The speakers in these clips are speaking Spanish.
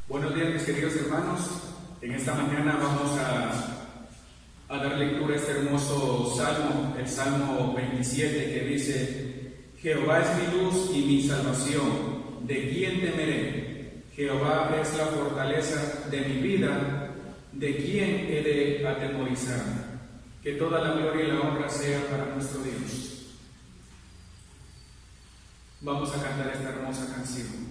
Buenos días, mis queridos hermanos. En esta mañana vamos a dar lectura a este hermoso salmo, el Salmo 27, que dice: Jehová es mi luz y mi salvación, ¿de quién temeré? Jehová es la fortaleza de mi vida, ¿de quién he de atemorizarme? Que toda la gloria y la honra sea para nuestro Dios. Vamos a cantar esta hermosa canción.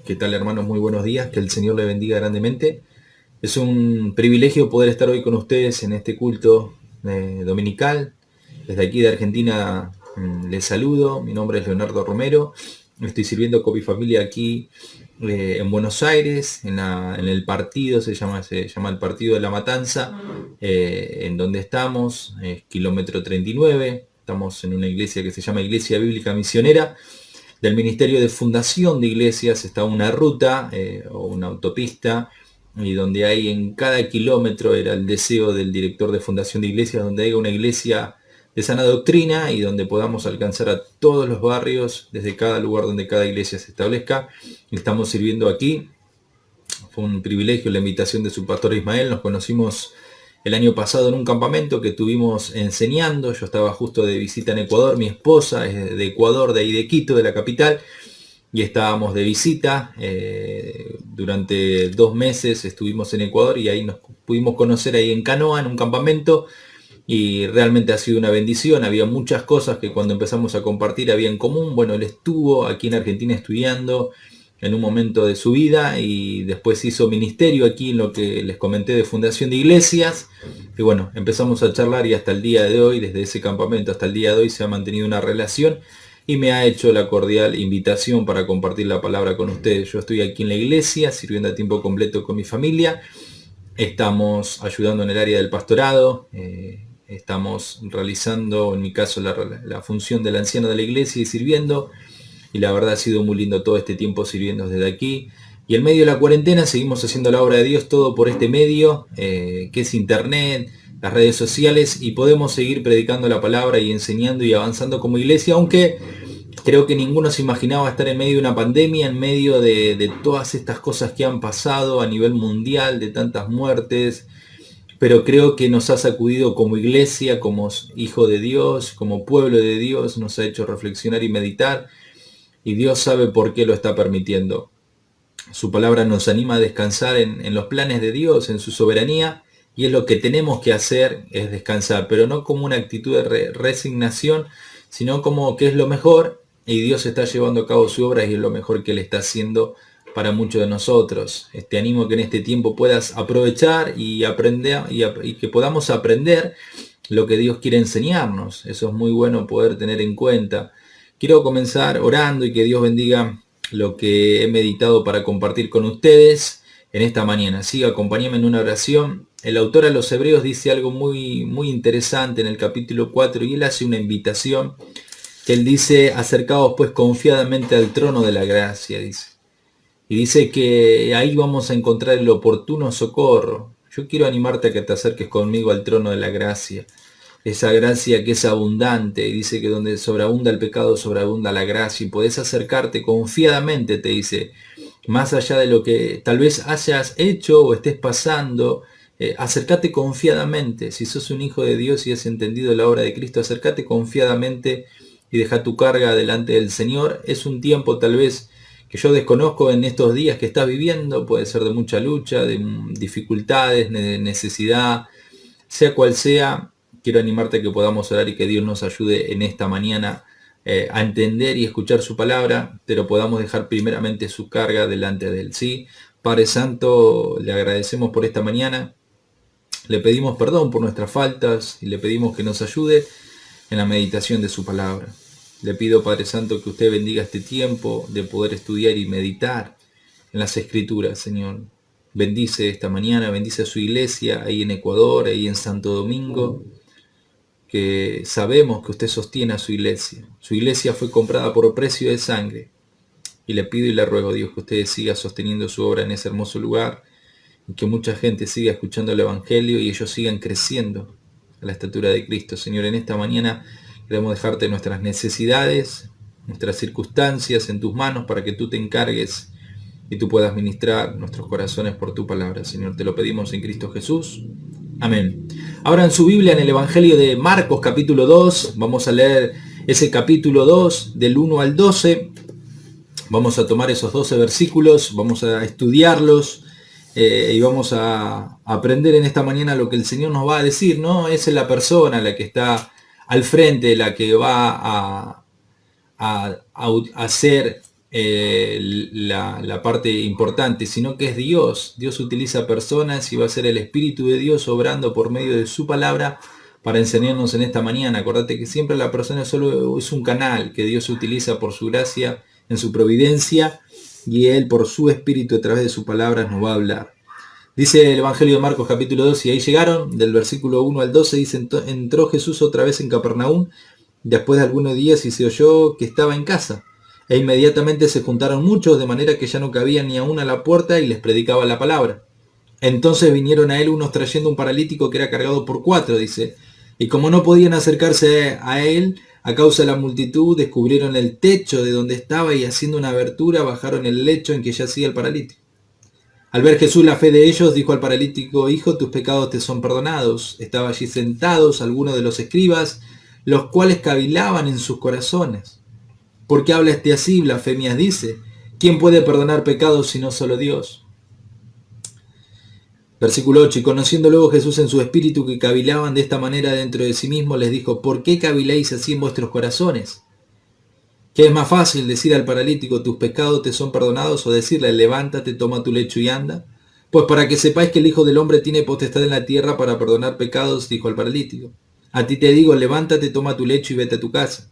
¿Qué tal, hermanos? Muy buenos días, que el Señor le bendiga grandemente. Es un privilegio poder estar hoy con ustedes en este culto dominical. Desde aquí de Argentina les saludo, mi nombre es Leonardo Romero, estoy sirviendo con mi familia aquí en Buenos Aires, en el partido, se llama el Partido de la Matanza, en donde estamos, kilómetro 39, estamos en una iglesia que se llama Iglesia Bíblica Misionera. Del Ministerio de Fundación de Iglesias está una ruta o una autopista, y donde hay en cada kilómetro, era el deseo del director de Fundación de Iglesias, donde haya una iglesia de sana doctrina y donde podamos alcanzar a todos los barrios desde cada lugar donde cada iglesia se establezca. Estamos sirviendo aquí. Fue un privilegio la invitación de su pastor Ismael. Nos conocimos el año pasado en un campamento que estuvimos enseñando. Yo estaba justo de visita en Ecuador, mi esposa es de Ecuador, de ahí de Quito, de la capital, y estábamos de visita. Durante 2 meses estuvimos en Ecuador y ahí nos pudimos conocer ahí en canoa, en un campamento, y realmente ha sido una bendición. Había muchas cosas que cuando empezamos a compartir había en común. Bueno, él estuvo aquí en Argentina estudiando en un momento de su vida y después hizo ministerio aquí en lo que les comenté de Fundación de Iglesias, y bueno, empezamos a charlar y hasta el día de hoy, desde ese campamento hasta el día de hoy, se ha mantenido una relación y me ha hecho la cordial invitación para compartir la palabra con ustedes. Yo estoy aquí en la iglesia sirviendo a tiempo completo con mi familia. Estamos ayudando en el área del pastorado, estamos realizando en mi caso la función del anciano de la iglesia y sirviendo. Y la verdad ha sido muy lindo todo este tiempo sirviendo desde aquí. Y en medio de la cuarentena seguimos haciendo la obra de Dios, todo por este medio, que es internet, las redes sociales, y podemos seguir predicando la palabra y enseñando y avanzando como iglesia, aunque creo que ninguno se imaginaba estar en medio de una pandemia, en medio de todas estas cosas que han pasado a nivel mundial, de tantas muertes, pero creo que nos ha sacudido como iglesia, como hijo de Dios, como pueblo de Dios, nos ha hecho reflexionar y meditar. Y Dios sabe por qué lo está permitiendo. Su palabra nos anima a descansar en los planes de Dios, en su soberanía, y es lo que tenemos que hacer, es descansar, pero no como una actitud de resignación, sino como que es lo mejor, y Dios está llevando a cabo su obra y es lo mejor que Él está haciendo para muchos de nosotros. Te animo que en este tiempo puedas aprovechar y aprender y que podamos aprender lo que Dios quiere enseñarnos. Eso es muy bueno poder tener en cuenta. Quiero comenzar orando y que Dios bendiga lo que he meditado para compartir con ustedes en esta mañana. Sí, acompáñame en una oración. El autor a los Hebreos dice algo muy, muy interesante en el capítulo 4 y él hace una invitación que él dice: acercaos pues confiadamente al trono de la gracia, dice. Y dice que ahí vamos a encontrar el oportuno socorro. Yo quiero animarte a que te acerques conmigo al trono de la gracia. Esa gracia que es abundante, y dice que donde sobreabunda el pecado, sobreabunda la gracia, y podés acercarte confiadamente, te dice, más allá de lo que tal vez hayas hecho o estés pasando, acércate confiadamente. Si sos un hijo de Dios y has entendido la obra de Cristo, acércate confiadamente y deja tu carga delante del Señor. Es un tiempo tal vez que yo desconozco en estos días que estás viviendo, puede ser de mucha lucha, de dificultades, de necesidad, sea cual sea. Quiero animarte a que podamos orar y que Dios nos ayude en esta mañana a entender y escuchar su palabra, pero podamos dejar primeramente su carga delante de Él. ¿Sí? Padre Santo, le agradecemos por esta mañana, le pedimos perdón por nuestras faltas y le pedimos que nos ayude en la meditación de su palabra. Le pido, Padre Santo, que usted bendiga este tiempo de poder estudiar y meditar en las Escrituras, Señor. Bendice esta mañana, bendice a su iglesia ahí en Ecuador, ahí en Santo Domingo, que sabemos que usted sostiene a su iglesia. Su iglesia fue comprada por precio de sangre. Y le pido y le ruego, Dios, que usted siga sosteniendo su obra en ese hermoso lugar y que mucha gente siga escuchando el Evangelio y ellos sigan creciendo a la estatura de Cristo. Señor, en esta mañana queremos dejarte nuestras necesidades, nuestras circunstancias en tus manos para que tú te encargues y tú puedas ministrar nuestros corazones por tu palabra. Señor, te lo pedimos en Cristo Jesús. Amén. Ahora en su Biblia, en el Evangelio de Marcos capítulo 2, vamos a leer ese capítulo 2 del 1 al 12. Vamos a tomar esos 12 versículos, vamos a estudiarlos y vamos a aprender en esta mañana lo que el Señor nos va a decir, ¿no? Es la persona la que está al frente, la que va a hacer la parte importante, sino que es Dios. Dios utiliza personas y va a ser el Espíritu de Dios obrando por medio de su palabra para enseñarnos en esta mañana. Acordate que siempre la persona solo es un canal que Dios utiliza por su gracia, en su providencia, y Él por su Espíritu a través de su palabra nos va a hablar. Dice el Evangelio de Marcos capítulo 2, y ahí llegaron, del versículo 1 al 12, dice: entró Jesús otra vez en Capernaum después de algunos días y se oyó que estaba en casa. E inmediatamente se juntaron muchos, de manera que ya no cabía ni aún a la puerta, y les predicaba la palabra. Entonces vinieron a él unos trayendo un paralítico que era cargado por 4, dice. Y como no podían acercarse a él a causa de la multitud, descubrieron el techo de donde estaba y haciendo una abertura bajaron el lecho en que yacía el paralítico. Al ver Jesús la fe de ellos, dijo al paralítico: hijo, tus pecados te son perdonados. Estaba allí sentados algunos de los escribas, los cuales cavilaban en sus corazones. ¿Por qué habla este así? Blasfemias dice. ¿Quién puede perdonar pecados sino solo Dios? Versículo 8. Y conociendo luego Jesús en su espíritu que cavilaban de esta manera dentro de sí mismo, les dijo: ¿por qué caviláis así en vuestros corazones? ¿Qué es más fácil, decir al paralítico: tus pecados te son perdonados, o decirle: levántate, toma tu lecho y anda? Pues para que sepáis que el Hijo del Hombre tiene potestad en la tierra para perdonar pecados, dijo al paralítico. A ti te digo: levántate, toma tu lecho y vete a tu casa.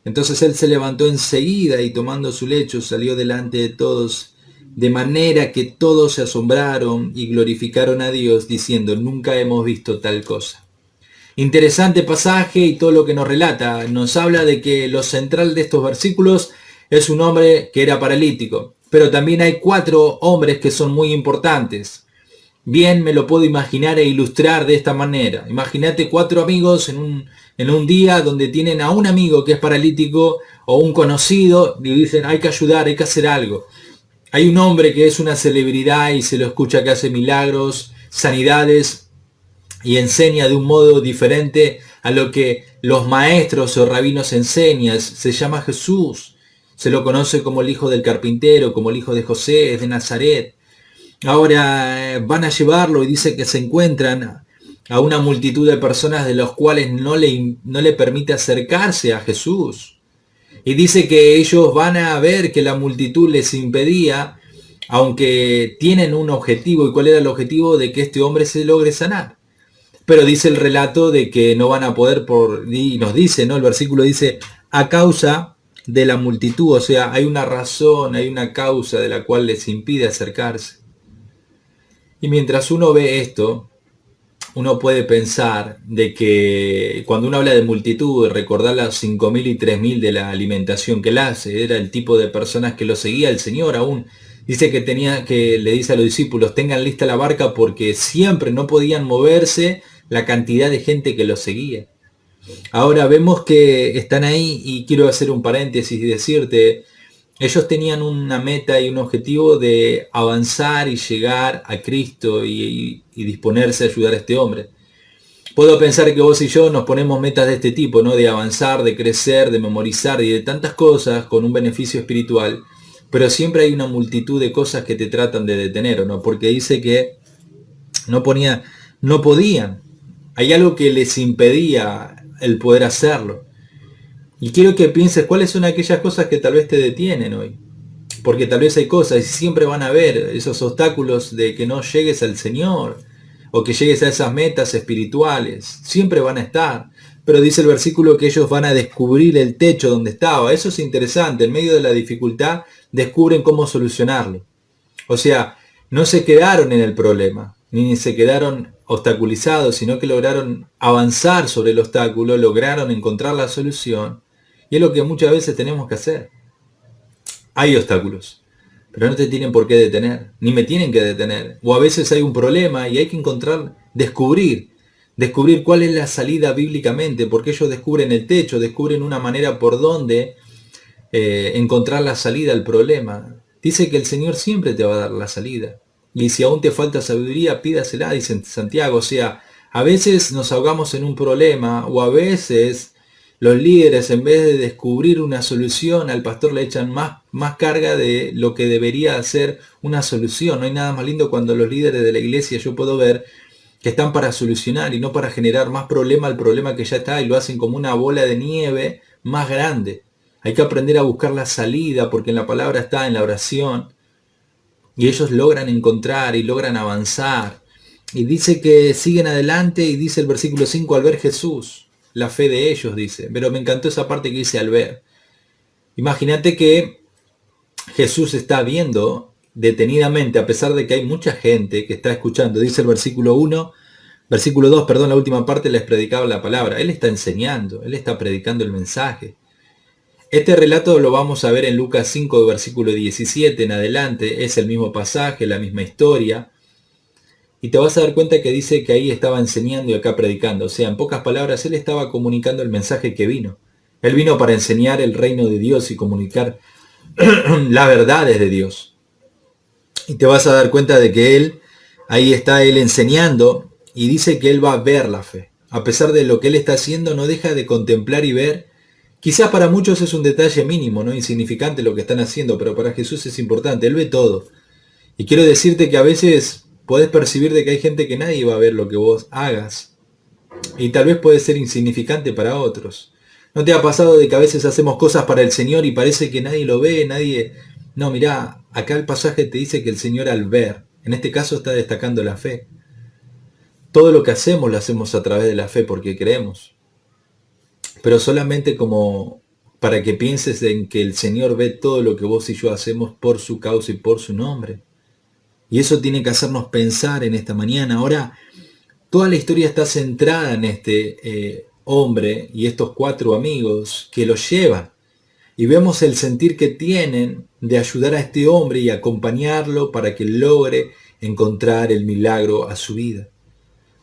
Entonces él se levantó enseguida y tomando su lecho salió delante de todos, de manera que todos se asombraron y glorificaron a Dios, diciendo: nunca hemos visto tal cosa. Interesante pasaje y todo lo que nos relata. Nos habla de que lo central de estos versículos es un hombre que era paralítico, pero también hay 4 hombres que son muy importantes. Bien me lo puedo imaginar e ilustrar de esta manera. Imagínate 4 amigos en un día donde tienen a un amigo que es paralítico o un conocido y dicen: hay que ayudar, hay que hacer algo. Hay un hombre que es una celebridad y se lo escucha que hace milagros, sanidades y enseña de un modo diferente a lo que los maestros o rabinos enseñan. Se llama Jesús. Se lo conoce como el hijo del carpintero, como el hijo de José, es de Nazaret. Ahora van a llevarlo y dice que se encuentran a una multitud de personas de los cuales no le permite acercarse a Jesús. Y dice que ellos van a ver que la multitud les impedía aunque tienen un objetivo. ¿Y cuál era el objetivo? De que este hombre se logre sanar. Pero dice el relato de que no van a poder y nos dice, ¿no? El versículo dice, a causa de la multitud, o sea, hay una razón, hay una causa de la cual les impide acercarse. Y mientras uno ve esto, uno puede pensar de que cuando uno habla de multitud, recordar las 5.000 y 3.000 de la alimentación que él hace, era el tipo de personas que lo seguía el Señor aún. Dice que le dice a los discípulos, tengan lista la barca porque siempre no podían moverse la cantidad de gente que lo seguía. Ahora vemos que están ahí y quiero hacer un paréntesis y decirte, ellos tenían una meta y un objetivo de avanzar y llegar a Cristo y disponerse a ayudar a este hombre. Puedo pensar que vos y yo nos ponemos metas de este tipo, ¿no? De avanzar, de crecer, de memorizar y de tantas cosas con un beneficio espiritual, pero siempre hay una multitud de cosas que te tratan de detener, ¿no? Porque dice que no podían. Hay algo que les impedía el poder hacerlo. Y quiero que pienses cuáles son aquellas cosas que tal vez te detienen hoy. Porque tal vez hay cosas y siempre van a haber esos obstáculos de que no llegues al Señor o que llegues a esas metas espirituales. Siempre van a estar. Pero dice el versículo que ellos van a descubrir el techo donde estaba. Eso es interesante. En medio de la dificultad descubren cómo solucionarlo. O sea, no se quedaron en el problema, ni se quedaron obstaculizados, sino que lograron avanzar sobre el obstáculo, lograron encontrar la solución. Y es lo que muchas veces tenemos que hacer. Hay obstáculos, pero no te tienen por qué detener, ni me tienen que detener. O a veces hay un problema y hay que descubrir cuál es la salida bíblicamente, porque ellos descubren el techo, descubren una manera por donde encontrar la salida al problema. Dice que el Señor siempre te va a dar la salida. Y si aún te falta sabiduría, pídasela, dice Santiago. O sea, a veces nos ahogamos en un problema, o a veces los líderes, en vez de descubrir una solución, al pastor le echan más carga de lo que debería ser una solución. No hay nada más lindo cuando los líderes de la iglesia, yo puedo ver, que están para solucionar y no para generar más problema al problema que ya está, y lo hacen como una bola de nieve más grande. Hay que aprender a buscar la salida, porque en la palabra está, en la oración, y ellos logran encontrar y logran avanzar. Y dice que siguen adelante, y dice el versículo 5, al ver Jesús, la fe de ellos, dice. Pero me encantó esa parte que dice al ver. Imagínate que Jesús está viendo detenidamente, a pesar de que hay mucha gente que está escuchando. Dice el versículo 1, versículo 2, perdón, la última parte les predicaba la palabra. Él está enseñando, él está predicando el mensaje. Este relato lo vamos a ver en Lucas 5, versículo 17 en adelante. Es el mismo pasaje, la misma historia. Y te vas a dar cuenta que dice que ahí estaba enseñando y acá predicando. O sea, en pocas palabras, él estaba comunicando el mensaje que vino. Él vino para enseñar el reino de Dios y comunicar las verdades de Dios. Y te vas a dar cuenta de que ahí está él enseñando, y dice que él va a ver la fe. A pesar de lo que él está haciendo, no deja de contemplar y ver. Quizás para muchos es un detalle mínimo, ¿no? Insignificante lo que están haciendo, pero para Jesús es importante. Él ve todo. Y quiero decirte que a veces podés percibir de que hay gente que nadie va a ver lo que vos hagas. Y tal vez puede ser insignificante para otros. ¿No te ha pasado de que a veces hacemos cosas para el Señor y parece que nadie lo ve, nadie... No, mirá, acá el pasaje te dice que el Señor al ver, en este caso está destacando la fe. Todo lo que hacemos lo hacemos a través de la fe porque creemos. Pero solamente como para que pienses en que el Señor ve todo lo que vos y yo hacemos por su causa y por su nombre. Y eso tiene que hacernos pensar en esta mañana. Ahora, toda la historia está centrada en este hombre y estos 4 amigos que lo llevan. Y vemos el sentir que tienen de ayudar a este hombre y acompañarlo para que logre encontrar el milagro a su vida.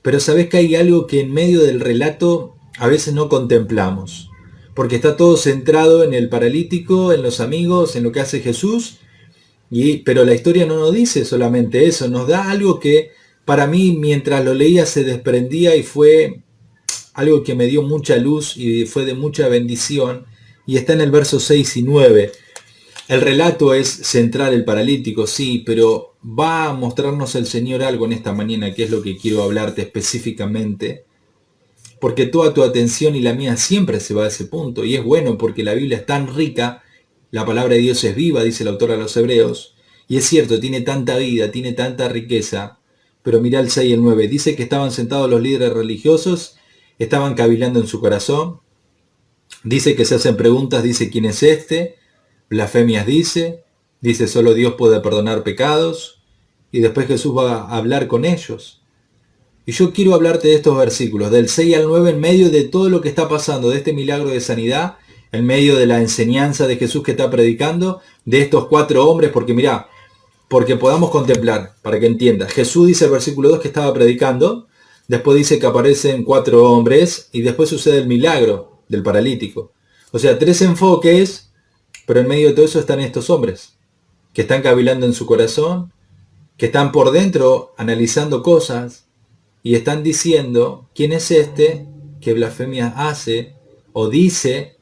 Pero sabes que hay algo que en medio del relato a veces no contemplamos, porque está todo centrado en el paralítico, en los amigos, en lo que hace Jesús, pero la historia no nos dice solamente eso, nos da algo que para mí mientras lo leía se desprendía y fue algo que me dio mucha luz y fue de mucha bendición, y está en el verso 6 y 9. El relato es central el paralítico, sí, pero va a mostrarnos el Señor algo en esta mañana, que es lo que quiero hablarte específicamente, porque toda tu atención y la mía siempre se va a ese punto, y es bueno porque la Biblia es tan rica, la palabra de Dios es viva, dice el autor a los Hebreos, Y es cierto, tiene tanta vida, tiene tanta riqueza. Pero mirá el 6 y el 9. Dice que estaban sentados los líderes religiosos, estaban cavilando en su corazón. Dice que se hacen preguntas, dice quién es este. Blasfemias dice solo Dios puede perdonar pecados. Y después Jesús va a hablar con ellos. Y yo quiero hablarte de estos versículos, del 6 al 9, en medio de todo lo que está pasando, de este milagro de sanidad, en medio de la enseñanza de Jesús que está predicando, de estos 4 hombres, porque mirá, porque podamos contemplar, para que entiendas. Jesús dice el versículo 2 que estaba predicando, después dice que aparecen 4 hombres, y después sucede el milagro del paralítico. O sea, 3 enfoques, pero en medio de todo eso están estos hombres, que están cavilando en su corazón, que están por dentro analizando cosas, y están diciendo, ¿quién es este que blasfemia hace o dice?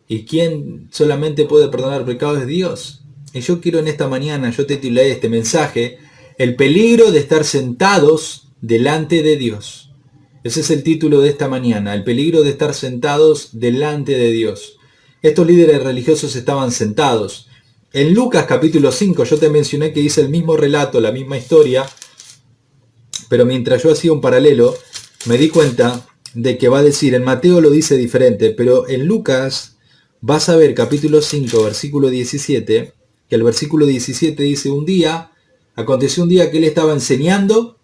¿Y quién solamente puede perdonar pecados? Es Dios. Y yo quiero en esta mañana, yo titulé este mensaje, el peligro de estar sentados delante de Dios. Ese es el título de esta mañana, el peligro de estar sentados delante de Dios. Estos líderes religiosos estaban sentados. En Lucas capítulo 5, yo te mencioné que dice el mismo relato, la misma historia, pero mientras yo hacía un paralelo, me di cuenta de que va a decir, en Mateo lo dice diferente, pero en Lucas vas a ver capítulo 5, versículo 17, que el versículo 17 dice, aconteció un día que él estaba enseñando,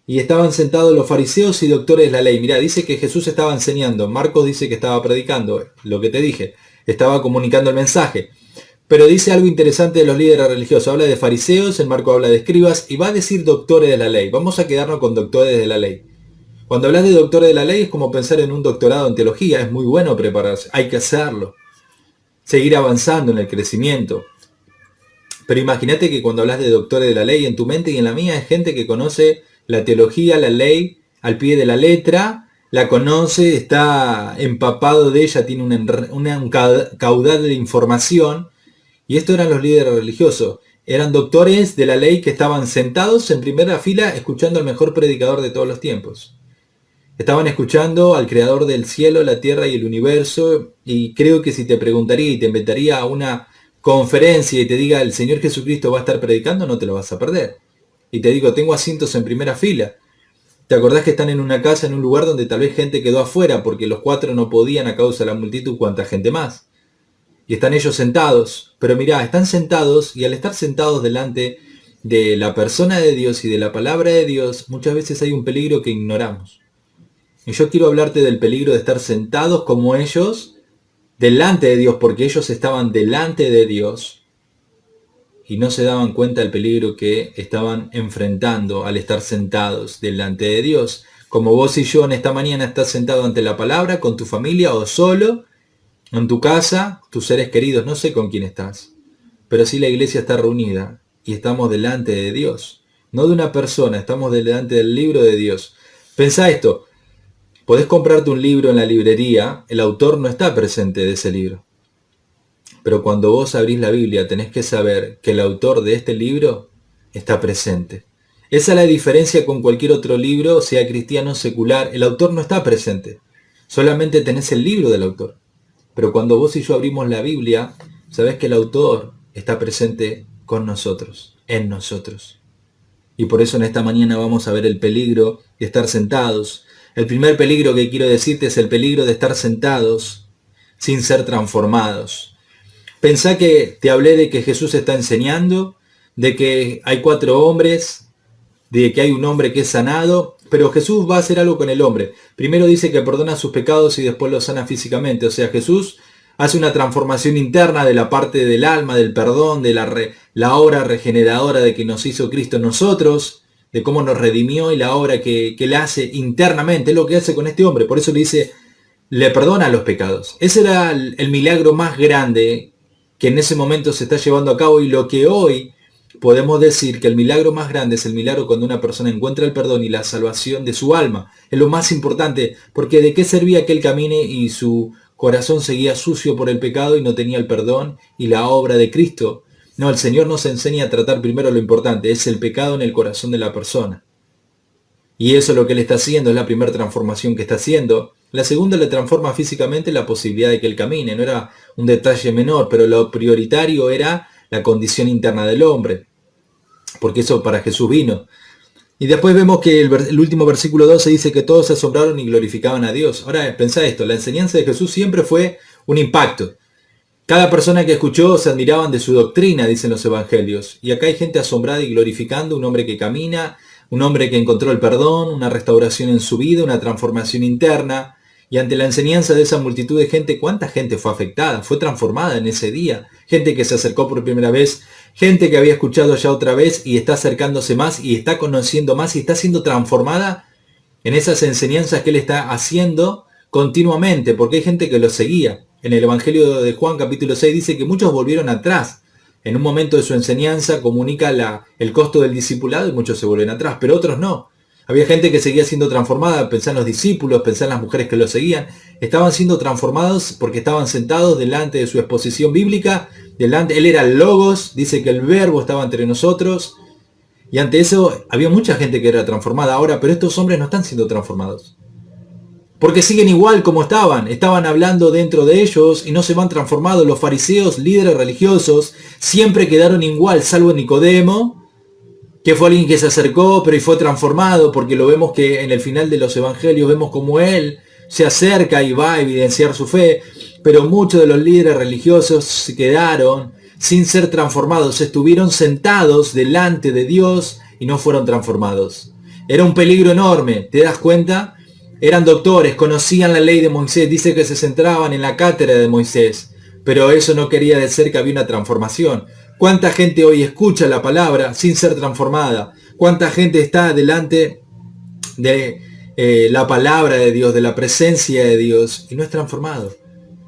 y estaban sentados los fariseos y doctores de la ley. Mirá, dice que Jesús estaba enseñando, Marcos dice que estaba predicando, lo que te dije, estaba comunicando el mensaje. Pero dice algo interesante de los líderes religiosos. Habla de fariseos, en Marco habla de escribas y va a decir doctores de la ley. Vamos a quedarnos con doctores de la ley. Cuando hablas de doctores de la ley es como pensar en un doctorado en teología. Es muy bueno prepararse. Hay que hacerlo. Seguir avanzando en el crecimiento. Pero imagínate que cuando hablas de doctores de la ley, en tu mente y en la mía es gente que conoce la teología, la ley, al pie de la letra, la conoce, está empapado de ella, tiene un caudal de información. Y estos eran los líderes religiosos. Eran doctores de la ley que estaban sentados en primera fila escuchando al mejor predicador de todos los tiempos. Estaban escuchando al creador del cielo, la tierra y el universo. Y creo que si te preguntaría y te inventaría una conferencia y te diga el Señor Jesucristo va a estar predicando, no te lo vas a perder. Y te digo, tengo asientos en primera fila. ¿Te acordás que están en una casa, en un lugar donde tal vez gente quedó afuera porque los 4 no podían a causa de la multitud, cuánta gente más? Y están ellos sentados, pero mirá, están sentados y al estar sentados delante de la persona de Dios y de la palabra de Dios, muchas veces hay un peligro que ignoramos. Y yo quiero hablarte del peligro de estar sentados como ellos delante de Dios, porque ellos estaban delante de Dios y no se daban cuenta del peligro que estaban enfrentando al estar sentados delante de Dios. Como vos y yo en esta mañana estás sentado ante la palabra, con tu familia o solo, en tu casa, tus seres queridos, no sé con quién estás, pero sí la iglesia está reunida y estamos delante de Dios. No de una persona, estamos delante del libro de Dios. Pensá esto, podés comprarte un libro en la librería, el autor no está presente de ese libro. Pero cuando vos abrís la Biblia tenés que saber que el autor de este libro está presente. Esa es la diferencia con cualquier otro libro, sea cristiano o secular. El autor no está presente. Solamente tenés el libro del autor. Pero cuando vos y yo abrimos la Biblia, sabés que el autor está presente con nosotros, en nosotros. Y por eso en esta mañana vamos a ver el peligro de estar sentados. El primer peligro que quiero decirte es el peligro de estar sentados sin ser transformados. Pensá que te hablé de que Jesús está enseñando, de que hay 4 hombres, de que hay un hombre que es sanado, pero Jesús va a hacer algo con el hombre. Primero dice que perdona sus pecados y después los sana físicamente. O sea, Jesús hace una transformación interna de la parte del alma, del perdón, de la obra regeneradora de que nos hizo Cristo en nosotros, de cómo nos redimió y la obra que Él hace internamente. Es lo que hace con este hombre. Por eso le dice, le perdona los pecados. Ese era el milagro más grande que en ese momento se está llevando a cabo y lo que hoy podemos decir que el milagro más grande es el milagro cuando una persona encuentra el perdón y la salvación de su alma. Es lo más importante, porque ¿de qué servía que él camine y su corazón seguía sucio por el pecado y no tenía el perdón y la obra de Cristo? No, el Señor nos enseña a tratar primero lo importante, es el pecado en el corazón de la persona. Y eso es lo que Él está haciendo, es la primera transformación que está haciendo. La segunda le transforma físicamente la posibilidad de que Él camine. No era un detalle menor, pero lo prioritario era la condición interna del hombre, porque eso para Jesús vino. Y después vemos que el último versículo 12 dice que todos se asombraron y glorificaban a Dios. Ahora pensá esto, la enseñanza de Jesús siempre fue un impacto. Cada persona que escuchó se admiraban de su doctrina, dicen los evangelios. Y acá hay gente asombrada y glorificando, un hombre que camina, un hombre que encontró el perdón, una restauración en su vida, una transformación interna. Y ante la enseñanza de esa multitud de gente, ¿cuánta gente fue afectada? Fue transformada en ese día. Gente que se acercó por primera vez, gente que había escuchado ya otra vez y está acercándose más y está conociendo más y está siendo transformada en esas enseñanzas que él está haciendo continuamente, porque hay gente que lo seguía. En el Evangelio de Juan capítulo 6 dice que muchos volvieron atrás. En un momento de su enseñanza comunica el costo del discipulado y muchos se vuelven atrás, pero otros no. Había gente que seguía siendo transformada, pensá en los discípulos, pensá en las mujeres que lo seguían. Estaban siendo transformados porque estaban sentados delante de su exposición bíblica. Él era el Logos, dice que el Verbo estaba entre nosotros. Y ante eso había mucha gente que era transformada ahora, pero estos hombres no están siendo transformados. Porque siguen igual como estaban hablando dentro de ellos y no se van transformados. Los fariseos, líderes religiosos, siempre quedaron igual, salvo Nicodemo, que fue alguien que se acercó, pero y fue transformado, porque lo vemos que en el final de los evangelios vemos como él se acerca y va a evidenciar su fe, pero muchos de los líderes religiosos se quedaron sin ser transformados, estuvieron sentados delante de Dios y no fueron transformados. Era un peligro enorme, ¿te das cuenta? Eran doctores, conocían la ley de Moisés, dice que se centraban en la cátedra de Moisés, pero eso no quería decir que había una transformación. ¿Cuánta gente hoy escucha la palabra sin ser transformada? ¿Cuánta gente está delante de la palabra de Dios, de la presencia de Dios y no es transformado?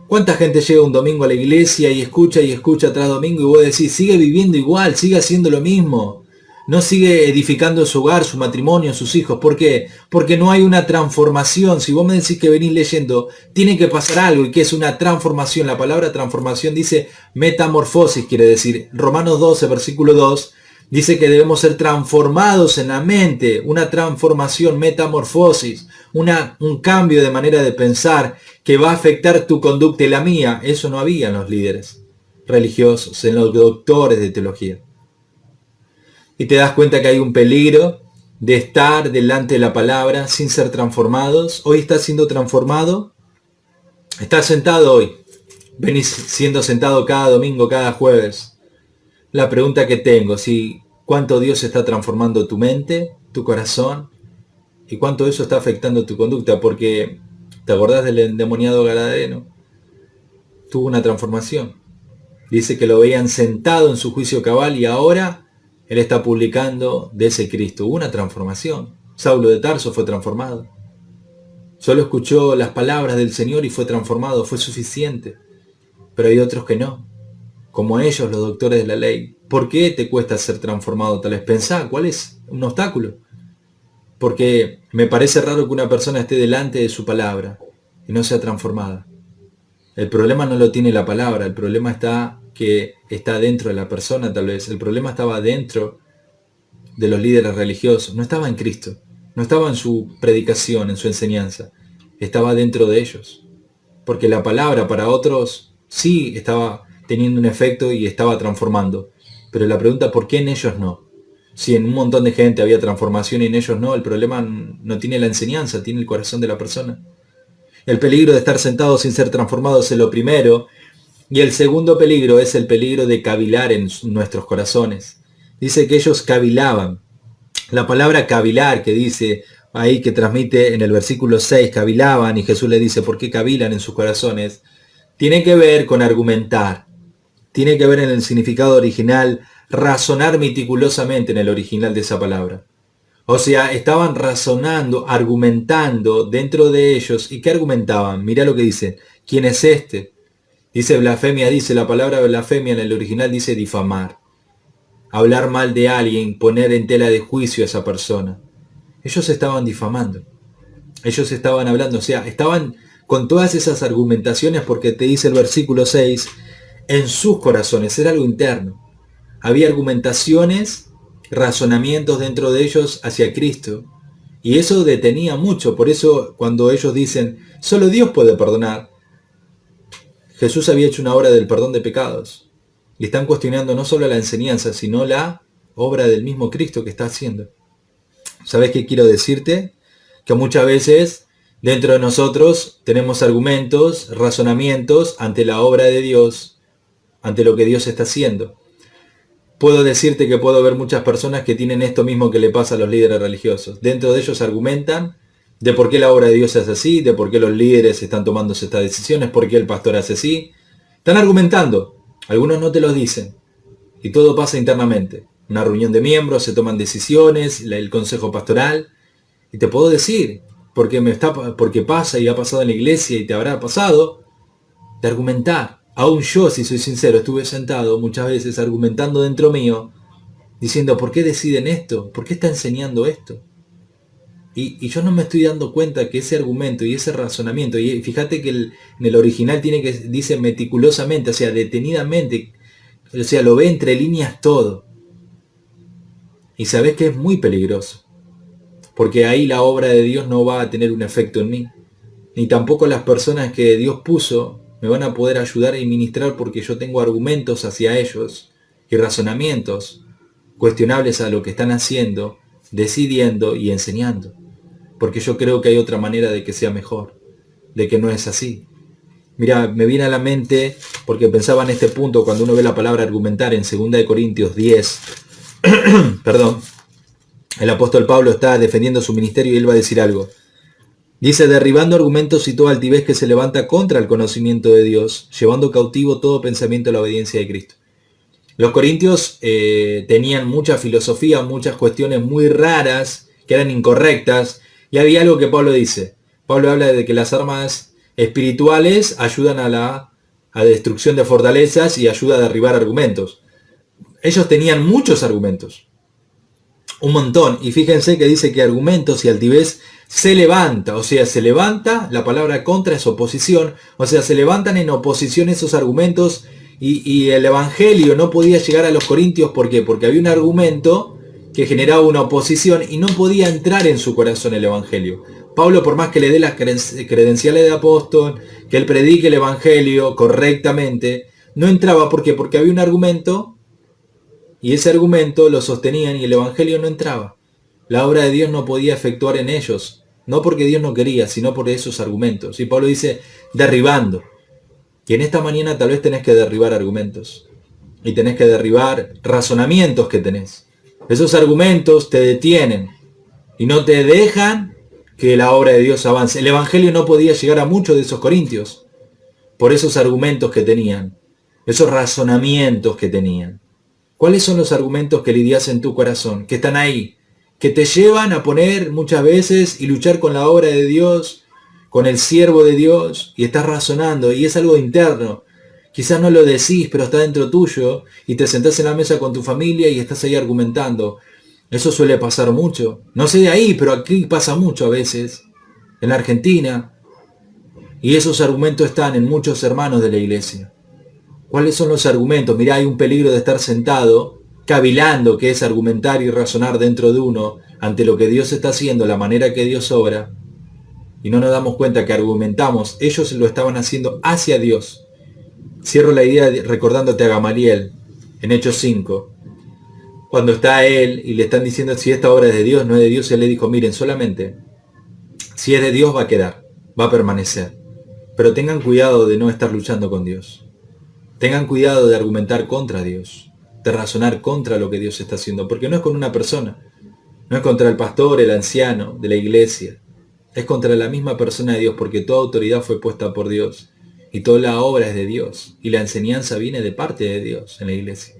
¿Cuánta gente llega un domingo a la iglesia y escucha tras domingo y vos decís, sigue viviendo igual, sigue haciendo lo mismo? No sigue edificando su hogar, su matrimonio, sus hijos. ¿Por qué? Porque no hay una transformación. Si vos me decís que venís leyendo, tiene que pasar algo. ¿Y qué es una transformación? La palabra transformación dice metamorfosis, quiere decir. Romanos 12, versículo 2, dice que debemos ser transformados en la mente. Una transformación, metamorfosis. Un cambio de manera de pensar que va a afectar tu conducta y la mía. Eso no había en los líderes religiosos, en los doctores de teología. Y te das cuenta que hay un peligro de estar delante de la palabra sin ser transformados. Hoy estás siendo transformado. Estás sentado hoy. Venís siendo sentado cada domingo, cada jueves. La pregunta que tengo, si cuánto Dios está transformando tu mente, tu corazón, y cuánto eso está afectando tu conducta. Porque, ¿te acordás del endemoniado Gadareno? Tuvo una transformación. Dice que lo veían sentado en su juicio cabal y ahora él está publicando de ese Cristo. Hubo una transformación. Saulo de Tarso fue transformado. Solo escuchó las palabras del Señor y fue transformado. Fue suficiente. Pero hay otros que no. Como ellos, los doctores de la ley. ¿Por qué te cuesta ser transformado? Tal vez pensá, ¿cuál es un obstáculo? Porque me parece raro que una persona esté delante de su palabra y no sea transformada. El problema no lo tiene la palabra. El problema está que está dentro de la persona tal vez. El problema estaba dentro de los líderes religiosos. No estaba en Cristo. No estaba en su predicación, en su enseñanza. Estaba dentro de ellos. Porque la palabra para otros sí estaba teniendo un efecto y estaba transformando. Pero la pregunta, ¿por qué en ellos no? Si en un montón de gente había transformación y en ellos no, el problema no tiene la enseñanza, tiene el corazón de la persona. El peligro de estar sentados sin ser transformados es lo primero. Y el segundo peligro es el peligro de cavilar en nuestros corazones. Dice que ellos cavilaban. La palabra cavilar que dice ahí, que transmite en el versículo 6, cavilaban, y Jesús le dice, ¿por qué cavilan en sus corazones? Tiene que ver con argumentar. Tiene que ver en el significado original, razonar meticulosamente en el original de esa palabra. O sea, estaban razonando, argumentando dentro de ellos. ¿Y qué argumentaban? Mirá lo que dice. ¿Quién es este? Dice blasfemia, dice la palabra blasfemia en el original, dice difamar. Hablar mal de alguien, poner en tela de juicio a esa persona. Ellos estaban difamando. Ellos estaban hablando, o sea, estaban con todas esas argumentaciones porque te dice el versículo 6, en sus corazones, era algo interno. Había argumentaciones, razonamientos dentro de ellos hacia Cristo. Y eso detenía mucho, por eso cuando ellos dicen, solo Dios puede perdonar. Jesús había hecho una obra del perdón de pecados. y están cuestionando no solo la enseñanza, sino la obra del mismo Cristo que está haciendo. ¿Sabes qué quiero decirte? Que muchas veces dentro de nosotros tenemos argumentos, razonamientos ante la obra de Dios, ante lo que Dios está haciendo. Puedo decirte que puedo ver muchas personas que tienen esto mismo que le pasa a los líderes religiosos. Dentro de ellos argumentan de por qué la obra de Dios es así, de por qué los líderes están tomando estas decisiones, por qué el pastor hace así. Están argumentando. Algunos no te lo dicen. Y todo pasa internamente. Una reunión de miembros, se toman decisiones, el consejo pastoral. Y te puedo decir, porque pasa y ha pasado en la iglesia y te habrá pasado, de argumentar. Aún yo, si soy sincero, estuve sentado muchas veces argumentando dentro mío, diciendo, ¿por qué deciden esto? ¿Por qué está enseñando esto? Y yo no me estoy dando cuenta que ese argumento y ese razonamiento, y fíjate que en el original dice meticulosamente, o sea, detenidamente, o sea, lo ve entre líneas todo. Y sabes que es muy peligroso, porque ahí la obra de Dios no va a tener un efecto en mí, ni tampoco las personas que Dios puso me van a poder ayudar y ministrar porque yo tengo argumentos hacia ellos y razonamientos cuestionables a lo que están haciendo, decidiendo y enseñando. Porque yo creo que hay otra manera de que sea mejor, de que no es así. Mira, me viene a la mente, porque pensaba en este punto cuando uno ve la palabra argumentar en 2 Corintios 10, perdón, el apóstol Pablo está defendiendo su ministerio y él va a decir algo. Dice, derribando argumentos y toda altivez que se levanta contra el conocimiento de Dios, llevando cautivo todo pensamiento a la obediencia de Cristo. Los corintios tenían mucha filosofía, muchas cuestiones muy raras, que eran incorrectas, y había algo que Pablo dice. Pablo habla de que las armas espirituales ayudan a la destrucción de fortalezas y ayuda a derribar argumentos. Ellos tenían muchos argumentos, un montón, y fíjense que dice que argumentos y altivez se levanta, o sea, se levanta, la palabra contra es oposición, o sea, se levantan en oposición esos argumentos y el evangelio no podía llegar a los corintios, ¿por qué? Porque había un argumento que generaba una oposición y no podía entrar en su corazón el evangelio. Pablo, por más que le dé las credenciales de apóstol, que él predique el evangelio correctamente, no entraba, ¿por qué? Porque había un argumento y ese argumento lo sostenían y el evangelio no entraba. La obra de Dios no podía efectuar en ellos, no porque Dios no quería, sino por esos argumentos. Y Pablo dice, derribando. Y en esta mañana tal vez tenés que derribar argumentos. Y tenés que derribar razonamientos que tenés. Esos argumentos te detienen y no te dejan que la obra de Dios avance. El evangelio no podía llegar a muchos de esos corintios por esos argumentos que tenían, esos razonamientos que tenían. ¿Cuáles son los argumentos que lidias en tu corazón, que están ahí, que te llevan a poner muchas veces y luchar con la obra de Dios, con el siervo de Dios, y estás razonando, y es algo interno? Quizás no lo decís, pero está dentro tuyo, y te sentás en la mesa con tu familia y estás ahí argumentando. Eso suele pasar mucho. No sé de ahí, pero aquí pasa mucho a veces, en la Argentina. Y esos argumentos están en muchos hermanos de la iglesia. ¿Cuáles son los argumentos? Mirá, hay un peligro de estar sentado, cavilando, que es argumentar y razonar dentro de uno, ante lo que Dios está haciendo, la manera que Dios obra, y no nos damos cuenta que argumentamos. Ellos lo estaban haciendo hacia Dios. Cierro la idea recordándote a Gamaliel, en Hechos 5, cuando está él y le están diciendo si esta obra es de Dios, no es de Dios, él le dijo, miren, solamente, si es de Dios va a quedar, va a permanecer, pero tengan cuidado de no estar luchando con Dios. Tengan cuidado de argumentar contra Dios, de razonar contra lo que Dios está haciendo, porque no es con una persona, no es contra el pastor, el anciano de la iglesia, es contra la misma persona de Dios, porque toda autoridad fue puesta por Dios, y toda la obra es de Dios, y la enseñanza viene de parte de Dios en la iglesia.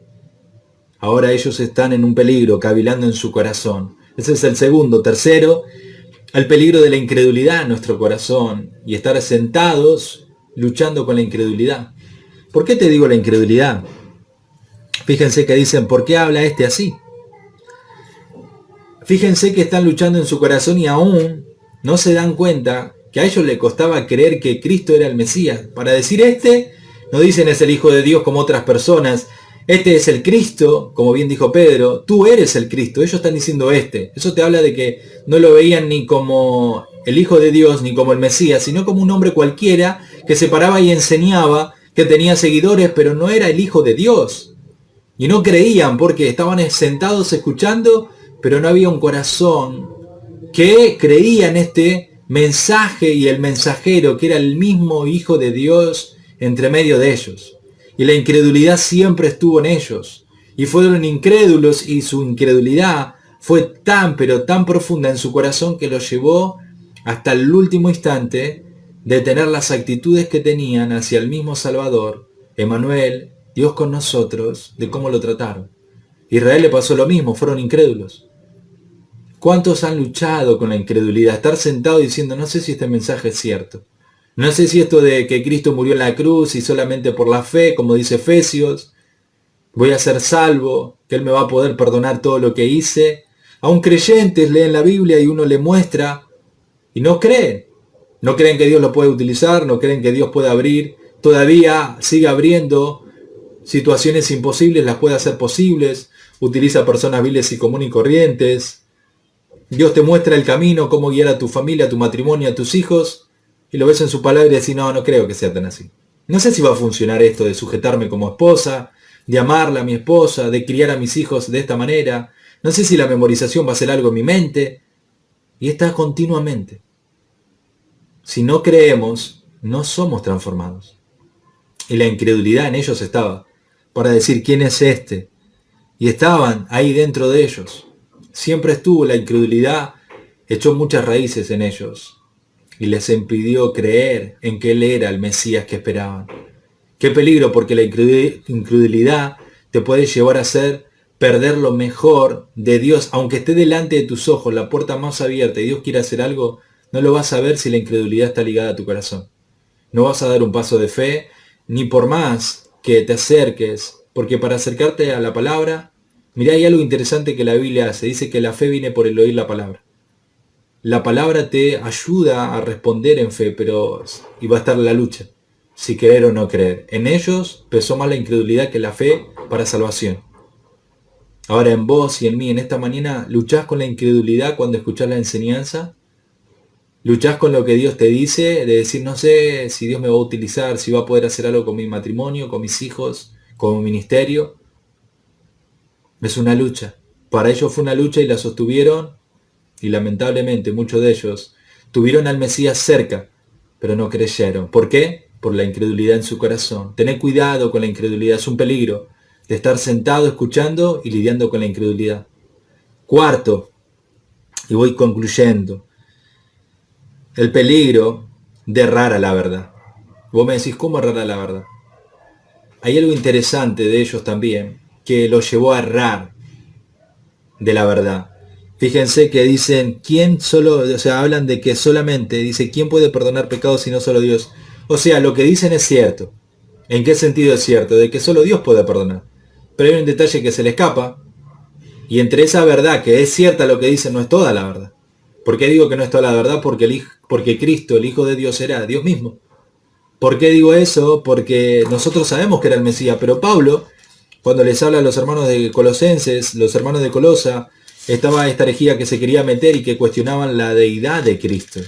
Ahora ellos están en un peligro, cavilando en su corazón. Ese es el segundo. Tercero, el peligro de la incredulidad en nuestro corazón, y estar sentados luchando con la incredulidad. ¿Por qué te digo la incredulidad? Fíjense que dicen, ¿por qué habla este así? Fíjense que están luchando en su corazón y aún no se dan cuenta que a ellos les costaba creer que Cristo era el Mesías. Para decir no dicen es el Hijo de Dios como otras personas. Este es el Cristo, como bien dijo Pedro, tú eres el Cristo. Ellos están diciendo Eso te habla de que no lo veían ni como el Hijo de Dios, ni como el Mesías, sino como un hombre cualquiera que se paraba y enseñaba, que tenía seguidores, pero no era el Hijo de Dios. Y no creían porque estaban sentados escuchando, pero no había un corazón que creía en este mensaje y el mensajero, que era el mismo Hijo de Dios entre medio de ellos. Y la incredulidad siempre estuvo en ellos. Y fueron incrédulos y su incredulidad fue tan, pero tan profunda en su corazón que los llevó hasta el último instante de tener las actitudes que tenían hacia el mismo Salvador, Emmanuel, Dios con nosotros, de cómo lo trataron. Israel le pasó lo mismo, fueron incrédulos. ¿Cuántos han luchado con la incredulidad? Estar sentado diciendo, no sé si este mensaje es cierto. No sé si esto de que Cristo murió en la cruz y solamente por la fe, como dice Efesios, voy a ser salvo, que Él me va a poder perdonar todo lo que hice. Aún creyentes leen la Biblia y uno le muestra y no creen. No creen que Dios lo puede utilizar, no creen que Dios puede abrir. Todavía sigue abriendo situaciones imposibles, las puede hacer posibles. Utiliza personas viles y comunes y corrientes. Dios te muestra el camino, cómo guiar a tu familia, a tu matrimonio, a tus hijos. Y lo ves en su palabra y decís, no, no creo que sea tan así. No sé si va a funcionar esto de sujetarme como esposa, de amarla a mi esposa, de criar a mis hijos de esta manera. No sé si la memorización va a ser algo en mi mente. Y está continuamente. Si no creemos, no somos transformados. Y la incredulidad en ellos estaba, para decir, ¿quién es este? Y estaban ahí dentro de ellos. Siempre estuvo la incredulidad, echó muchas raíces en ellos. Y les impidió creer en que Él era el Mesías que esperaban. Qué peligro, porque la incredulidad te puede llevar a perder lo mejor de Dios. Aunque esté delante de tus ojos, la puerta más abierta, y Dios quiere hacer algo, no lo vas a ver si la incredulidad está ligada a tu corazón. No vas a dar un paso de fe, ni por más que te acerques, porque para acercarte a la palabra, mirá, hay algo interesante que la Biblia hace. Dice que la fe viene por el oír la palabra. La palabra te ayuda a responder en fe, pero y va a estar la lucha, si creer o no creer. En ellos pesó más la incredulidad que la fe para salvación. Ahora en vos y en mí, en esta mañana, ¿luchás con la incredulidad cuando escuchás la enseñanza? ¿Luchás con lo que Dios te dice? De decir, no sé si Dios me va a utilizar, si va a poder hacer algo con mi matrimonio, con mis hijos, con mi ministerio. Es una lucha. Para ellos fue una lucha y la sostuvieron. Y lamentablemente muchos de ellos tuvieron al Mesías cerca, pero no creyeron. ¿Por qué? Por la incredulidad en su corazón. Tened cuidado con la incredulidad, es un peligro de estar sentado escuchando y lidiando con la incredulidad. Cuarto, y voy concluyendo, el peligro de errar a la verdad. Vos me decís, ¿cómo errar a la verdad? Hay algo interesante de ellos también, que los llevó a errar de la verdad. Fíjense que dicen, ¿quién solo? O sea, hablan de que solamente, dice, ¿quién puede perdonar pecados si no solo Dios? O sea, lo que dicen es cierto. ¿En qué sentido es cierto? De que solo Dios puede perdonar. Pero hay un detalle que se le escapa, y entre esa verdad que es cierta lo que dicen no es toda la verdad. ¿Por qué digo que no es toda la verdad? Porque Cristo, el Hijo de Dios, era Dios mismo. ¿Por qué digo eso? Porque nosotros sabemos que era el Mesías, pero Pablo, cuando les habla a los hermanos de Colosenses, los hermanos de Colosa, estaba esta herejía que se quería meter y que cuestionaban la deidad de Cristo.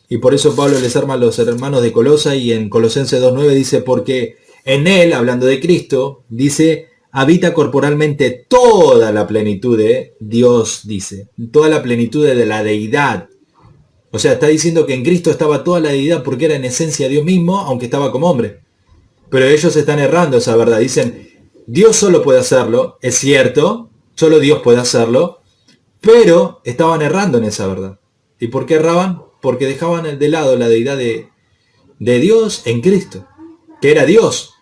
Y por eso Pablo les arma a los hermanos de Colosa y en Colosenses 2.9 dice, porque en Él, hablando de Cristo, dice, habita corporalmente toda la plenitud de Dios, dice, toda la plenitud de la deidad. O sea, está diciendo que en Cristo estaba toda la deidad porque era en esencia Dios mismo, aunque estaba como hombre. Pero ellos están errando esa verdad. Dicen, Dios solo puede hacerlo, es cierto, solo Dios puede hacerlo, pero estaban errando en esa verdad. ¿Y por qué erraban? Porque dejaban de lado la deidad de Dios en Cristo, que era Dios.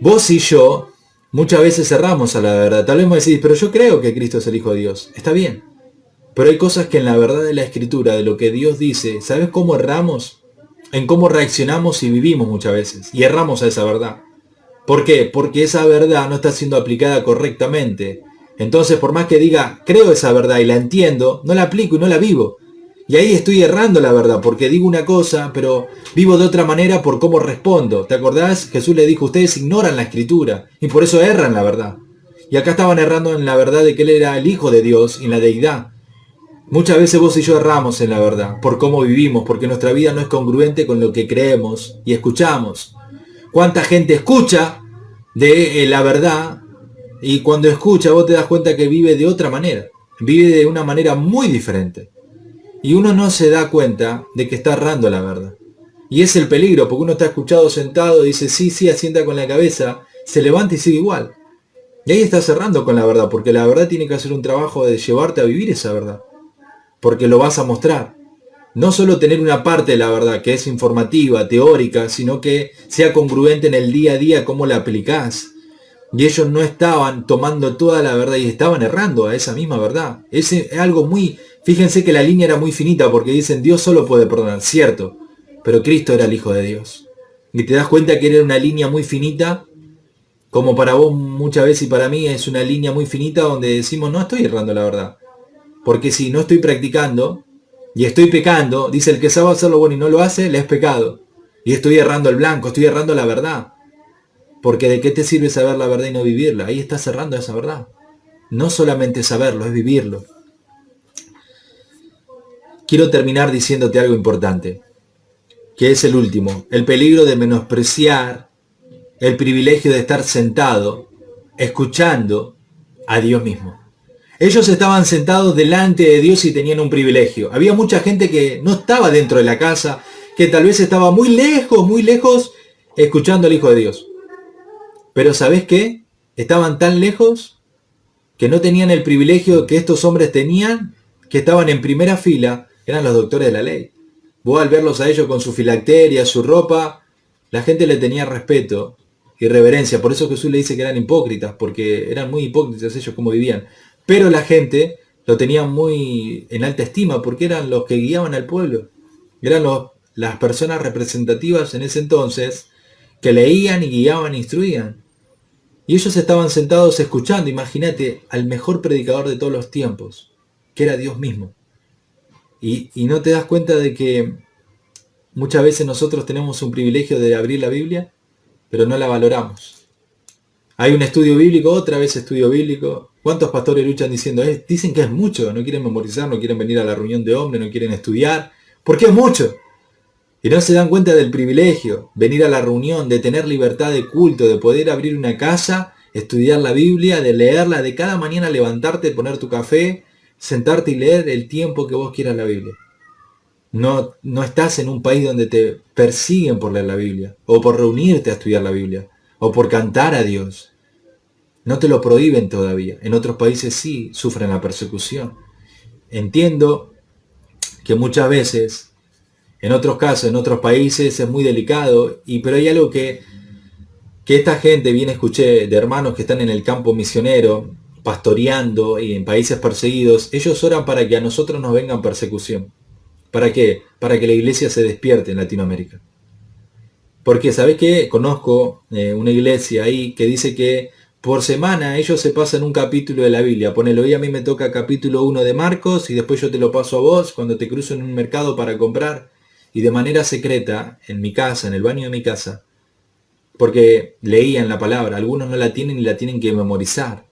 Vos y yo muchas veces erramos a la verdad. Tal vez me decís, pero yo creo que Cristo es el Hijo de Dios. Está bien. Pero hay cosas que en la verdad de la Escritura, de lo que Dios dice, ¿sabes cómo erramos? En cómo reaccionamos y vivimos muchas veces. Y erramos a esa verdad. ¿Por qué? Porque esa verdad no está siendo aplicada correctamente. Entonces, por más que diga, creo esa verdad y la entiendo, no la aplico y no la vivo. Y ahí estoy errando la verdad, porque digo una cosa, pero vivo de otra manera por cómo respondo. ¿Te acordás? Jesús le dijo, ustedes ignoran la Escritura y por eso erran la verdad. Y acá estaban errando en la verdad de que Él era el Hijo de Dios y en la deidad. Muchas veces vos y yo erramos en la verdad, por cómo vivimos, porque nuestra vida no es congruente con lo que creemos y escuchamos. ¿Cuánta gente escucha de la verdad, y cuando escucha vos te das cuenta que vive de otra manera, vive de una manera muy diferente. Y uno no se da cuenta de que está errando la verdad. Y es el peligro, porque uno está escuchado sentado, dice sí, sí, asienta con la cabeza, se levanta y sigue igual. Y ahí está cerrando con la verdad, porque la verdad tiene que hacer un trabajo de llevarte a vivir esa verdad. Porque lo vas a mostrar. No solo tener una parte de la verdad, que es informativa, teórica, sino que sea congruente en el día a día cómo la aplicás. Y ellos no estaban tomando toda la verdad y estaban errando a esa misma verdad. Es algo muy... Fíjense que la línea era muy finita porque dicen Dios solo puede perdonar, cierto. Pero Cristo era el Hijo de Dios. Y te das cuenta que era una línea muy finita, como para vos muchas veces y para mí es una línea muy finita donde decimos no estoy errando la verdad. Porque si no estoy practicando y estoy pecando, dice el que sabe hacer lo bueno y no lo hace, le es pecado. Y estoy errando el blanco, estoy errando la verdad. Porque ¿de qué te sirve saber la verdad y no vivirla? Ahí estás cerrando esa verdad. No solamente saberlo, es vivirlo. Quiero terminar diciéndote algo importante, que es el último. El peligro de menospreciar el privilegio de estar sentado, escuchando a Dios mismo. Ellos estaban sentados delante de Dios y tenían un privilegio. Había mucha gente que no estaba dentro de la casa, que tal vez estaba muy lejos, escuchando al Hijo de Dios. Pero ¿sabés qué? Estaban tan lejos que no tenían el privilegio que estos hombres tenían, que estaban en primera fila, eran los doctores de la ley. Vos al verlos a ellos con su filacteria, su ropa, la gente le tenía respeto y reverencia. Por eso Jesús le dice que eran hipócritas, porque eran muy hipócritas ellos como vivían. Pero la gente lo tenía muy en alta estima, porque eran los que guiaban al pueblo. Eran las personas representativas en ese entonces que leían y guiaban e instruían. Y ellos estaban sentados escuchando, imagínate, al mejor predicador de todos los tiempos, que era Dios mismo. Y no te das cuenta de que muchas veces nosotros tenemos un privilegio de abrir la Biblia, pero no la valoramos. Hay un estudio bíblico, otra vez estudio bíblico. ¿Cuántos pastores luchan diciendo, dicen que es mucho, no quieren memorizar, no quieren venir a la reunión de hombres, no quieren estudiar? ¿Por qué es mucho? Y no se dan cuenta del privilegio, venir a la reunión, de tener libertad de culto, de poder abrir una casa, estudiar la Biblia, de leerla, de cada mañana levantarte, poner tu café, sentarte y leer el tiempo que vos quieras la Biblia. No estás en un país donde te persiguen por leer la Biblia, o por reunirte a estudiar la Biblia, o por cantar a Dios. No te lo prohíben todavía. En otros países sí sufren la persecución. Entiendo que muchas veces, en otros casos, en otros países es muy delicado, pero hay algo que esta gente, bien escuché de hermanos que están en el campo misionero, pastoreando y en países perseguidos, ellos oran para que a nosotros nos vengan persecución. ¿Para qué? Para que la iglesia se despierte en Latinoamérica. Porque, ¿sabés qué? Conozco una iglesia ahí que dice que por semana ellos se pasan un capítulo de la Biblia. Ponelo, hoy a mí me toca capítulo 1 de Marcos y después yo te lo paso a vos cuando te cruzo en un mercado para comprar. Y de manera secreta, en mi casa, en el baño de mi casa, porque leían la palabra, algunos no la tienen y la tienen que memorizar.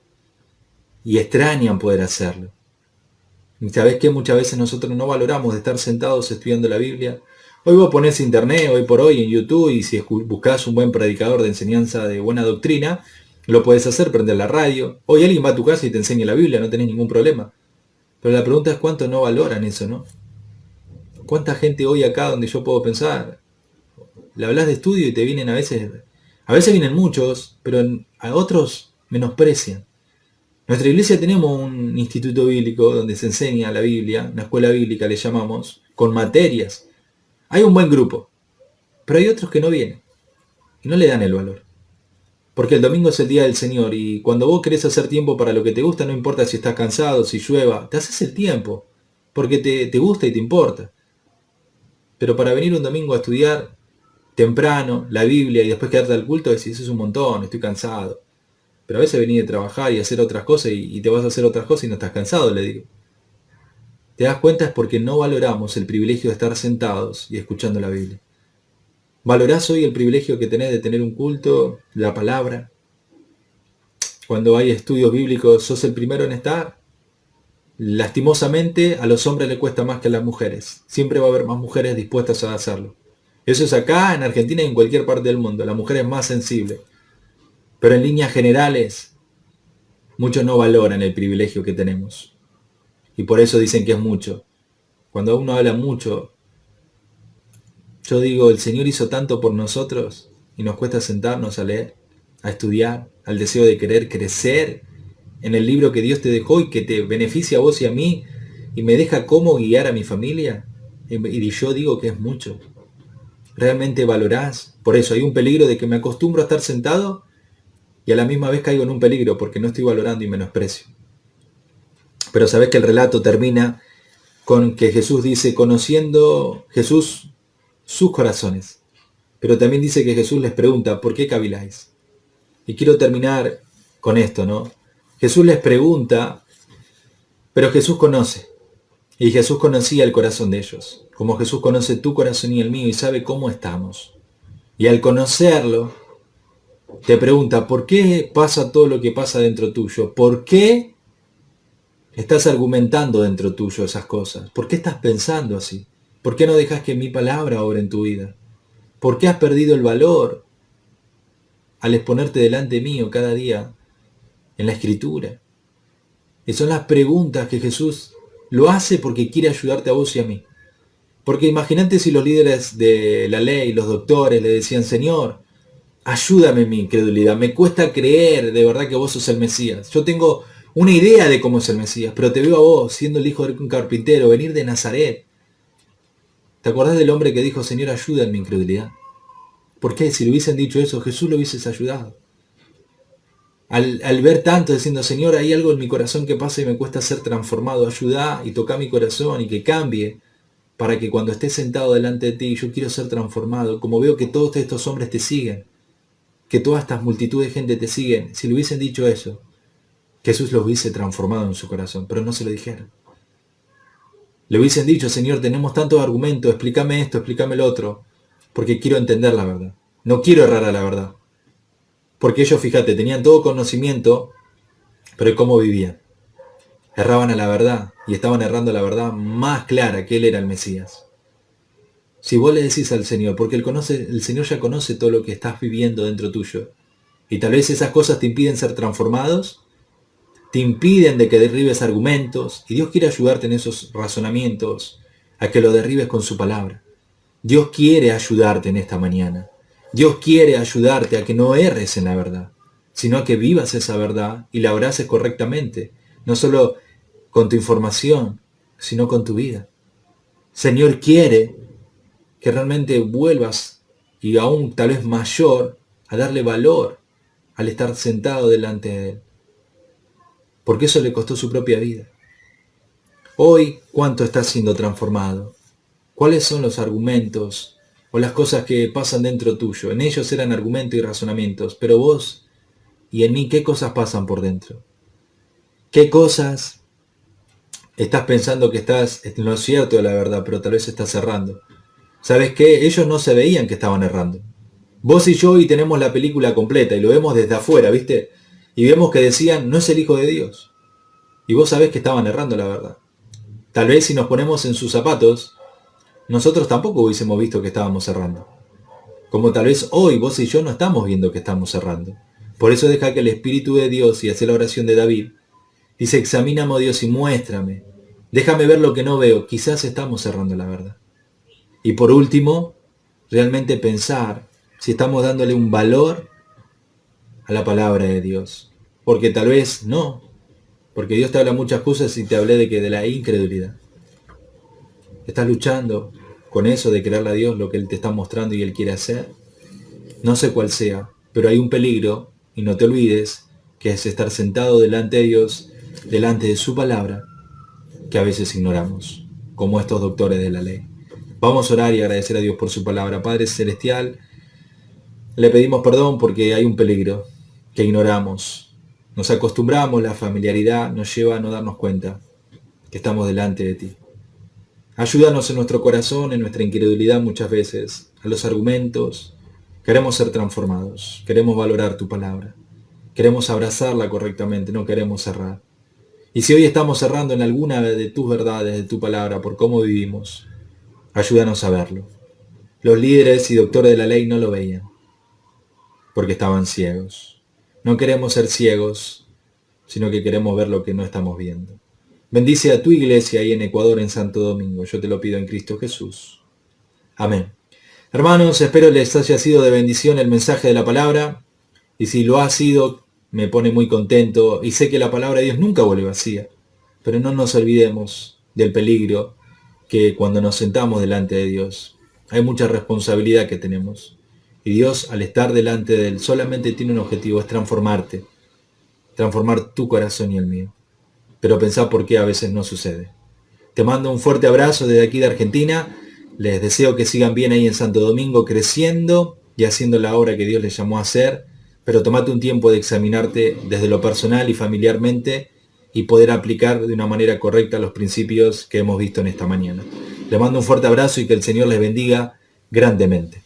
Y extrañan poder hacerlo. ¿Y sabés qué? Muchas veces nosotros no valoramos de estar sentados estudiando la Biblia. Hoy vos ponés internet, hoy por hoy en YouTube, y si buscás un buen predicador de enseñanza de buena doctrina, lo podés hacer, prender la radio. Hoy alguien va a tu casa y te enseña la Biblia, no tenés ningún problema. Pero la pregunta es cuánto no valoran eso, ¿no? ¿Cuánta gente hoy acá donde yo puedo pensar? Le hablas de estudio y te vienen a veces vienen muchos, pero a otros menosprecian. En nuestra iglesia tenemos un instituto bíblico donde se enseña la Biblia, una escuela bíblica le llamamos, con materias. Hay un buen grupo, pero hay otros que no vienen y no le dan el valor. Porque el domingo es el día del Señor y cuando vos querés hacer tiempo para lo que te gusta, no importa si estás cansado, si llueva, te haces el tiempo, porque te gusta y te importa. Pero para venir un domingo a estudiar temprano la Biblia y después quedarte al culto, decís, eso es un montón, estoy cansado. Pero a veces venís de trabajar y hacer otras cosas y te vas a hacer otras cosas y no estás cansado, le digo. Te das cuenta es porque no valoramos el privilegio de estar sentados y escuchando la Biblia. ¿Valorás hoy el privilegio que tenés de tener un culto, la palabra? Cuando hay estudios bíblicos, ¿sos el primero en estar? Lastimosamente, a los hombres les cuesta más que a las mujeres. Siempre va a haber más mujeres dispuestas a hacerlo. Eso es acá, en Argentina y en cualquier parte del mundo. La mujer es más sensible. Pero en líneas generales, muchos no valoran el privilegio que tenemos. Y por eso dicen que es mucho. Cuando uno habla mucho, yo digo, el Señor hizo tanto por nosotros y nos cuesta sentarnos a leer, a estudiar, al deseo de querer crecer en el libro que Dios te dejó y que te beneficia a vos y a mí y me deja cómo guiar a mi familia. Y yo digo que es mucho. ¿Realmente valorás? Por eso hay un peligro de que me acostumbro a estar sentado y a la misma vez caigo en un peligro porque no estoy valorando y menosprecio. Pero sabés que el relato termina con que Jesús dice, conociendo Jesús sus corazones. Pero también dice que Jesús les pregunta, ¿por qué caviláis? Y quiero terminar con esto, ¿no? Jesús les pregunta, pero Jesús conoce. Y Jesús conocía el corazón de ellos, como Jesús conoce tu corazón y el mío y sabe cómo estamos. Y al conocerlo, te pregunta, ¿por qué pasa todo lo que pasa dentro tuyo? ¿Por qué estás argumentando dentro tuyo esas cosas? ¿Por qué estás pensando así? ¿Por qué no dejas que mi palabra obre en tu vida? ¿Por qué has perdido el valor al exponerte delante mío cada día en la Escritura? Y son las preguntas que Jesús lo hace porque quiere ayudarte a vos y a mí. Porque imagínate si los líderes de la ley, los doctores, le decían, Señor, ayúdame en mi incredulidad, me cuesta creer de verdad que vos sos el Mesías. Yo tengo una idea de cómo es el Mesías, pero te veo a vos, siendo el hijo de un carpintero, venir de Nazaret. ¿Te acordás del hombre que dijo, Señor, ayuda en mi incredulidad? ¿Por qué? Si le hubiesen dicho eso, Jesús lo hubiese ayudado. Al ver tanto, diciendo, Señor, hay algo en mi corazón que pasa y me cuesta ser transformado, ayuda y toca mi corazón y que cambie, para que cuando esté sentado delante de ti, yo quiero ser transformado, como veo que todos estos hombres te siguen, que toda esta multitud de gente te siguen. Si le hubiesen dicho eso, Jesús los hubiese transformado en su corazón, pero no se lo dijeron. Le hubiesen dicho, Señor, tenemos tantos argumentos, explícame esto, explícame lo otro, porque quiero entender la verdad. No quiero errar a la verdad. Porque ellos, fíjate, tenían todo conocimiento, pero ¿cómo vivían? Erraban a la verdad y estaban errando a la verdad más clara, que Él era el Mesías. Si vos le decís al Señor, porque el Señor ya conoce todo lo que estás viviendo dentro tuyo, y tal vez esas cosas te impiden ser transformados, te impiden de que derribes argumentos, y Dios quiere ayudarte en esos razonamientos, a que lo derribes con su palabra. Dios quiere ayudarte en esta mañana. Dios quiere ayudarte a que no erres en la verdad, sino a que vivas esa verdad y la abraces correctamente, no solo con tu información, sino con tu vida. Señor quiere que realmente vuelvas, y aún tal vez mayor, a darle valor al estar sentado delante de Él, porque eso le costó su propia vida. Hoy, ¿cuánto estás siendo transformado? ¿Cuáles son los argumentos o las cosas que pasan dentro tuyo? En ellos eran argumentos y razonamientos, pero vos y en mí, ¿qué cosas pasan por dentro? ¿Qué cosas estás pensando que estás en lo cierto de la verdad, pero tal vez estás errando? ¿Sabes qué? Ellos no se veían que estaban errando. Vos y yo hoy tenemos la película completa y lo vemos desde afuera, ¿viste? Y vemos que decían, no es el Hijo de Dios. Y vos sabés que estaban errando la verdad. Tal vez si nos ponemos en sus zapatos, nosotros tampoco hubiésemos visto que estábamos errando. Como tal vez hoy vos y yo no estamos viendo que estamos errando. Por eso deja que el Espíritu de Dios, y hace la oración de David, dice, examíname, oh Dios, y muéstrame. Déjame ver lo que no veo. Quizás estamos errando la verdad. Y por último, realmente pensar si estamos dándole un valor a la palabra de Dios. Porque tal vez no. Porque Dios te habla muchas cosas y te hablé de la incredulidad. ¿Estás luchando con eso de creerle a Dios lo que Él te está mostrando y Él quiere hacer? No sé cuál sea, pero hay un peligro, y no te olvides, que es estar sentado delante de Dios, delante de su palabra, que a veces ignoramos, como estos doctores de la ley. Vamos a orar y agradecer a Dios por su palabra. Padre Celestial, le pedimos perdón porque hay un peligro que ignoramos. Nos acostumbramos, la familiaridad nos lleva a no darnos cuenta que estamos delante de ti. Ayúdanos en nuestro corazón, en nuestra incredulidad muchas veces, a los argumentos. Queremos ser transformados, queremos valorar tu palabra, queremos abrazarla correctamente, no queremos errar. Y si hoy estamos errando en alguna de tus verdades, de tu palabra, por cómo vivimos, ayúdanos a verlo. Los líderes y doctores de la ley no lo veían, porque estaban ciegos. No queremos ser ciegos, sino que queremos ver lo que no estamos viendo. Bendice a tu iglesia ahí en Ecuador, en Santo Domingo. Yo te lo pido en Cristo Jesús. Amén. Hermanos, espero les haya sido de bendición el mensaje de la palabra. Y si lo ha sido, me pone muy contento. Y sé que la palabra de Dios nunca vuelve vacía. Pero no nos olvidemos del peligro que cuando nos sentamos delante de Dios, hay mucha responsabilidad que tenemos. Y Dios, al estar delante de Él, solamente tiene un objetivo, es transformarte. Transformar tu corazón y el mío. Pero pensá por qué a veces no sucede. Te mando un fuerte abrazo desde aquí de Argentina. Les deseo que sigan bien ahí en Santo Domingo, creciendo y haciendo la obra que Dios les llamó a hacer. Pero tomate un tiempo de examinarte desde lo personal y familiarmente y poder aplicar de una manera correcta los principios que hemos visto en esta mañana. Les mando un fuerte abrazo y que el Señor les bendiga grandemente.